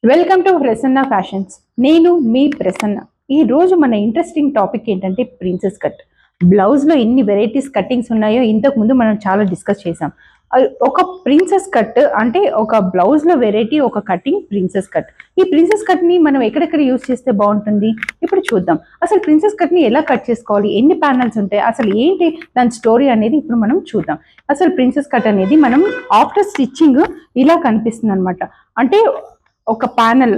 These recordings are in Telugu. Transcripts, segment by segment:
Welcome to Prasanna fashions. నేను మీ ప్రసన్న. ఈ రోజు మన ఇంట్రెస్టింగ్ టాపిక్ ఏంటంటే ప్రిన్సెస్ కట్. బ్లౌజ్లో ఎన్ని వెరైటీస్ కట్టింగ్స్ ఉన్నాయో ఇంతకు ముందు మనం చాలా డిస్కస్ చేసాం. ఒక ప్రిన్సెస్ కట్ అంటే ఒక బ్లౌజ్లో వెరైటీ, ఒక కటింగ్ ప్రిన్సెస్ కట్. ఈ ప్రిన్సెస్ కట్ని మనం ఎక్కడెక్కడ యూజ్ చేస్తే బాగుంటుంది ఇప్పుడు చూద్దాం. అసలు ప్రిన్సెస్ కట్ని ఎలా కట్ చేసుకోవాలి, ఎన్ని ప్యానల్స్ ఉంటాయి, అసలు ఏంటి దాని స్టోరీ అనేది ఇప్పుడు మనం చూద్దాం. అసలు ప్రిన్సెస్ కట్ అనేది మనం ఆఫ్టర్ స్టిచ్చింగ్ ఇలా కనిపిస్తుంది అనమాట. అంటే ఒక ప్యానెల్,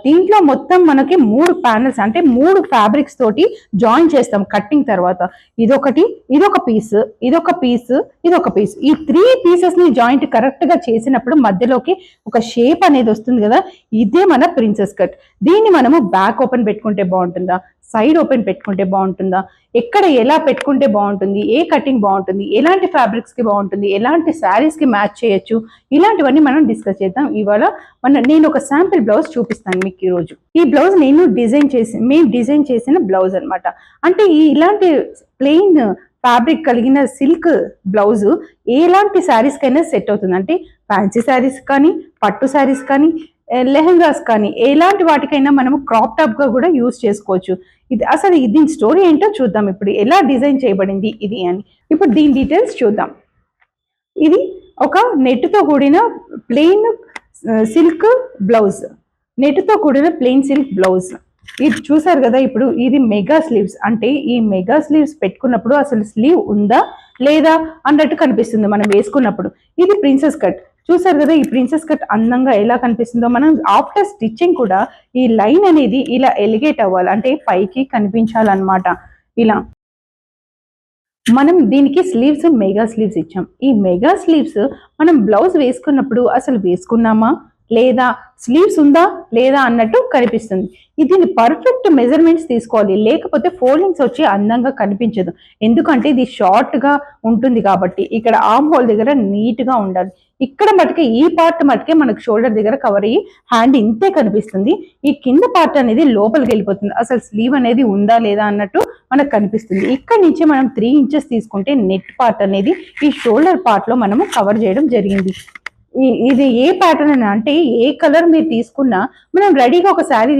దీంట్లో మొత్తం మనకి 3 ప్యానెల్స్ అంటే 3 ఫ్యాబ్రిక్స్ తోటి జాయిన్ చేస్తాం కట్టింగ్ తర్వాత. ఇదొకటి, ఇదొక పీస్, ఇదొక పీస్, ఇదొక పీస్. ఈ 3 పీసెస్ ని జాయింట్ కరెక్ట్ గా చేసినప్పుడు మధ్యలోకి ఒక షేప్ అనేది వస్తుంది కదా, ఇదే మన ప్రిన్సెస్ కట్. దీన్ని మనము బ్యాక్ ఓపెన్ పెట్టుకుంటే బాగుంటుందా, సైడ్ ఓపెన్ పెట్టుకుంటే బాగుంటుందా, ఎక్కడ ఎలా పెట్టుకుంటే బాగుంటుంది, ఏ కటింగ్ బాగుంటుంది, ఎలాంటి ఫ్యాబ్రిక్స్ కి బాగుంటుంది, ఎలాంటి శారీస్ కి మ్యాచ్ చేయొచ్చు, ఇలాంటివన్నీ మనం డిస్కస్ చేద్దాం. ఇవాళ నేను ఒక శాంపిల్ బ్లౌజ్ చూపిస్తాను మీకు ఈరోజు. ఈ బ్లౌజ్ మేము డిజైన్ చేసిన బ్లౌజ్ అనమాట. అంటే ఇలాంటి ప్లెయిన్ ఫ్యాబ్రిక్ కలిగిన సిల్క్ బ్లౌజ్ ఎలాంటి శారీస్ కైనా సెట్ అవుతుంది. అంటే ఫ్యాన్సీ శారీస్ కానీ, పట్టు శారీస్ కానీ, లెహంగాస్ కానీ, ఎలాంటి వాటికైనా మనము క్రాప్ టాప్ గా కూడా యూజ్ చేసుకోవచ్చు. ఇది అసలు దీని స్టోరీ ఏంటో చూద్దాం. ఇప్పుడు ఎలా డిజైన్ చేయబడింది ఇది అని ఇప్పుడు దీని డీటెయిల్స్ చూద్దాం. ఇది ఒక నెట్తో కూడిన ప్లెయిన్ సిల్క్ బ్లౌజ్, నెట్తో కూడిన ప్లెయిన్ సిల్క్ బ్లౌజ్. ఇది చూసారు కదా. ఇప్పుడు ఇది మెగా స్లీవ్స్. అంటే ఈ మెగా స్లీవ్స్ పెట్టుకున్నప్పుడు అసలు స్లీవ్ ఉందా లేదా అన్నట్టు కనిపిస్తుంది మనం వేసుకున్నప్పుడు. ఇది ప్రిన్సెస్ కట్. చూసారు కదా, ఈ ప్రిన్సెస్ కట్ అందంగా ఎలా కనిపిస్తుందో. మనం ఆఫ్టర్ స్టిచ్చింగ్ కూడా ఈ లైన్ అనేది ఇలా ఎలిగేట్ అవ్వాలి, అంటే పైకి కనిపించాలన్నమాట. ఇలా మనం దీనికి స్లీవ్స్ మెగా స్లీవ్స్ ఇచ్చాం. ఈ మెగా స్లీవ్స్ మనం బ్లౌజ్ వేసుకున్నప్పుడు అసలు వేసుకున్నామా లేదా, స్లీవ్స్ ఉందా లేదా అన్నట్టు కనిపిస్తుంది. దీన్ని పర్ఫెక్ట్ మెజర్మెంట్స్ తీసుకోవాలి, లేకపోతే ఫోల్డింగ్స్ వచ్చి అందంగా కనిపించదు. ఎందుకంటే ఇది షార్ట్ గా ఉంటుంది కాబట్టి ఇక్కడ ఆర్మ్ హోల్ దగ్గర నీట్ గా ఉండాలి. ఇక్కడ మటుకే ఈ పార్ట్ మటుకే మనకు షోల్డర్ దగ్గర కవర్ అయ్యి హ్యాండ్ ఇంతే కనిపిస్తుంది. ఈ కింద పార్ట్ అనేది లోపలికి వెళ్ళిపోతుంది. అసలు స్లీవ్ అనేది ఉందా లేదా అన్నట్టు మనకు కనిపిస్తుంది. ఇక్కడ నుంచి మనం 3 ఇంచెస్ తీసుకుంటే నెట్ పార్ట్ అనేది ఈ షోల్డర్ పార్ట్ లో మనము కవర్ చేయడం జరిగింది. ఇది ఏ ప్యాటర్న్ అని అంటే ఏ కలర్ మీరు తీసుకున్నా మనం రెడీగా ఒక శారీ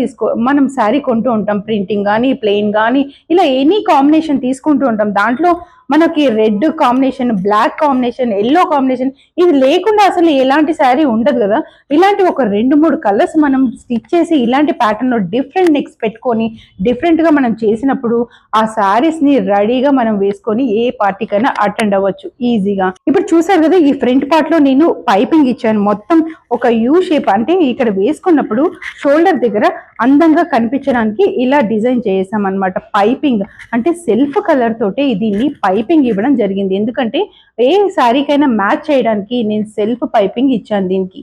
మనం శారీ కొంటూ ఉంటాం. ప్రింటింగ్ కానీ, ప్లెయిన్ కానీ, ఇలా ఎనీ కాంబినేషన్ తీసుకుంటూ ఉంటాం. దాంట్లో మనకి red combination, black combination, yellow combination, ఇది లేకుండా అసలు ఎలాంటి శారీ ఉండదు కదా. ఇలాంటి ఒక 2-3 కలర్స్ మనం స్టిచ్ చేసి ఇలాంటి ప్యాటర్న్ లో డిఫరెంట్ నెక్స్ పెట్టుకొని డిఫరెంట్ గా మనం చేసినప్పుడు ఆ శారీస్ ని రెడీగా మనం వేసుకొని ఏ పార్టీకైనా అటెండ్ అవ్వచ్చు ఈజీగా. ఇప్పుడు చూసారు కదా, ఈ ఫ్రంట్ పార్ట్ లో నేను పైపింగ్ ఇచ్చాను. మొత్తం ఒక యూ షేప్, అంటే ఇక్కడ వేసుకున్నప్పుడు షోల్డర్ దగ్గర అందంగా కనిపించడానికి ఇలా డిజైన్ చేసాం అనమాట. పైపింగ్ అంటే సెల్ఫ్ కలర్ తోటే దీన్ని పైపింగ్ ఇవ్వడం జరిగింది. ఎందుకంటే ఏ శారీకైనా మ్యాచ్ చేయడానికి నేను సెల్ఫ్ పైపింగ్ ఇచ్చాను దీనికి.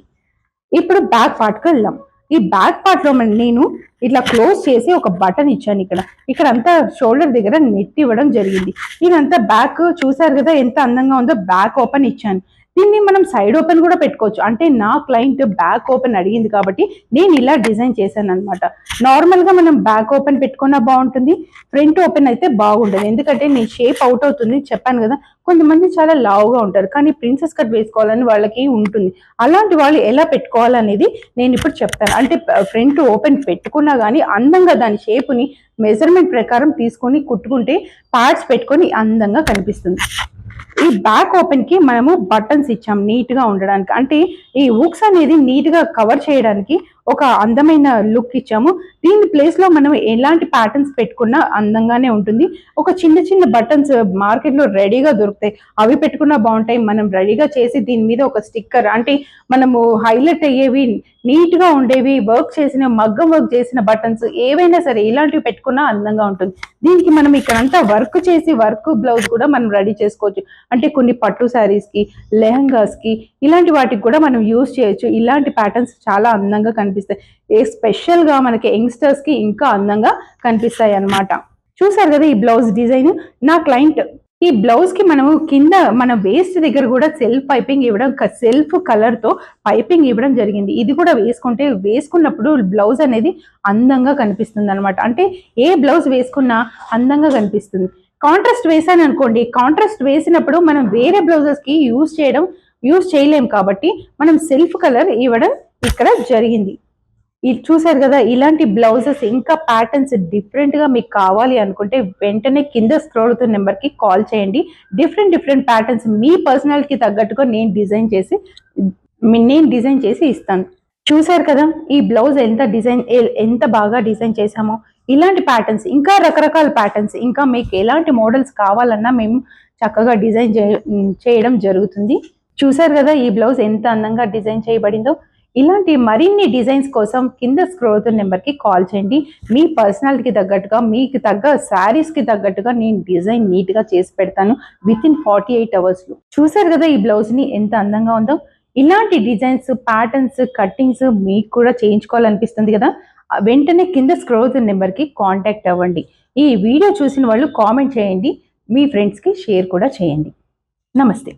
ఇప్పుడు బ్యాక్ పార్ట్కి వెళ్దాం. ఈ బ్యాక్ పార్ట్ లో నేను ఇట్లా క్లోజ్ చేసి ఒక బటన్ ఇచ్చాను. ఇక్కడ అంతా షోల్డర్ దగ్గర నెట్ ఇవ్వడం జరిగింది. ఇదంతా బ్యాక్ చూసారు కదా ఎంత అందంగా ఉందో. బ్యాక్ ఓపెన్ ఇచ్చాను. దీన్ని మనం సైడ్ ఓపెన్ కూడా పెట్టుకోవచ్చు. అంటే నా క్లయింట్ బ్యాక్ ఓపెన్ అడిగింది కాబట్టి నేను ఇలా డిజైన్ చేశాను అనమాట. నార్మల్ గా మనం బ్యాక్ ఓపెన్ పెట్టుకున్నా బాగుంటుంది, ఫ్రంట్ ఓపెన్ అయితే బాగుంటుంది. ఎందుకంటే నీ షేప్ అవుట్ అవుతుంది చెప్పాను కదా. కొంతమంది చాలా లావుగా ఉంటారు కానీ ప్రిన్సెస్ కట్ వేసుకోవాలని వాళ్ళకి ఉంటుంది. అలాంటి వాళ్ళు ఎలా పెట్టుకోవాలనేది నేను ఇప్పుడు చెప్తాను. అంటే ఫ్రంట్ ఓపెన్ పెట్టుకున్నా కానీ అందంగా దాని షేప్ని మెజర్మెంట్ ప్రకారం తీసుకొని కుట్టుకుంటే పార్ట్స్ పెట్టుకొని అందంగా కనిపిస్తుంది. ఈ బ్యాక్ ఓపెన్ కి మనము బటన్స్ ఇచ్చాం నీట్ గా ఉండడానికి. అంటే ఈ హుక్స్ అనేది నీట్ గా కవర్ చేయడానికి ఒక అందమైన లుక్ ఇచ్చాము. దీని ప్లేస్ లో మనం ఎలాంటి ప్యాటర్న్స్ పెట్టుకున్నా అందంగానే ఉంటుంది. ఒక చిన్న చిన్న బటన్స్ మార్కెట్ లో రెడీగా దొరుకుతాయి, అవి పెట్టుకున్నా బాగుంటాయి. మనం రెడీగా చేసి దీని మీద ఒక స్టిక్కర్, అంటే మనము హైలైట్ అయ్యేవి, నీట్ గా ఉండేవి, వర్క్ చేసిన మగ్గం వర్క్ చేసిన బటన్స్ ఏవైనా సరే ఇలాంటివి పెట్టుకున్నా అందంగా ఉంటుంది. దీనికి మనం ఇక్కడంతా వర్క్ చేసి వర్క్ బ్లౌజ్ కూడా మనం రెడీ చేసుకోవచ్చు. అంటే కొన్ని పట్టు శారీస్ కి, లెహంగాస్ కి, ఇలాంటి వాటికి కూడా మనం యూజ్ చేయొచ్చు. ఇలాంటి ప్యాటర్న్స్ చాలా అందంగా కనిపిస్తాయి. స్పెషల్ గా మనకి యంగ్స్టర్స్ కి ఇంకా అందంగా కనిపిస్తాయి అన్నమాట. చూసారు కదా ఈ బ్లౌజ్ డిజైన్. నా క్లయింట్ ఈ బ్లౌజ్ కి మనము కింద మన వేస్ట్ దగ్గర కూడా సెల్ఫ్ పైపింగ్ ఇవ్వడం, సెల్ఫ్ కలర్ తో పైపింగ్ ఇవ్వడం జరిగింది. ఇది కూడా వేసుకున్నప్పుడు బ్లౌజ్ అనేది అందంగా కనిపిస్తుంది అనమాట. అంటే ఏ బ్లౌజ్ వేసుకున్నా అందంగా కనిపిస్తుంది. కాంట్రాస్ట్ వేసాను అనుకోండి, కాంట్రాస్ట్ వేసినప్పుడు మనం వేరే బ్లౌజెస్ కి యూజ్ చేయలేం కాబట్టి మనం సెల్ఫ్ కలర్ ఇవ్వడం ఇక్కడ జరిగింది. చూసారు కదా, ఇలాంటి బ్లౌజెస్ ఇంకా ప్యాటర్న్స్ డిఫరెంట్ గా మీకు కావాలి అనుకుంటే వెంటనే కింద స్క్రోల్ అవుతున్న నెంబర్ కి కాల్ చేయండి. డిఫరెంట్ ప్యాటర్న్స్ మీ పర్సనాలిటీకి తగ్గట్టుగా నేను డిజైన్ చేసి ఇస్తాను. చూసారు కదా ఈ బ్లౌజ్ ఎంత బాగా డిజైన్ చేసామో. ఇలాంటి ప్యాటర్న్స్ ఇంకా రకరకాల ప్యాటర్న్స్ ఇంకా మీకు ఎలాంటి మోడల్స్ కావాలన్నా మేము చక్కగా చేయడం జరుగుతుంది. చూసారు కదా ఈ బ్లౌజ్ ఎంత అందంగా డిజైన్ చేయబడిందో. ఇలాంటి మరిన్ని డిజైన్స్ కోసం కింద స్క్రోల్ అవుతున్న నెంబర్కి కాల్ చేయండి. మీ పర్సనాలిటీకి తగ్గట్టుగా మీకు తగ్గ శారీస్కి తగ్గట్టుగా నేను డిజైన్ నీట్గా చేసి పెడతాను విత్ ఇన్ 48 అవర్స్లో. చూసారు కదా ఈ బ్లౌజ్ని ఎంత అందంగా ఉందో. ఇలాంటి డిజైన్స్, ప్యాటర్న్స్, కట్టింగ్స్ మీకు కూడా చేయించుకోవాలనిపిస్తుంది కదా, వెంటనే కింద స్క్రోల్ అవుతున్న నెంబర్కి కాంటాక్ట్ అవ్వండి. ఈ వీడియో చూసిన వాళ్ళు కామెంట్ చేయండి, మీ ఫ్రెండ్స్కి షేర్ కూడా చేయండి. నమస్తే.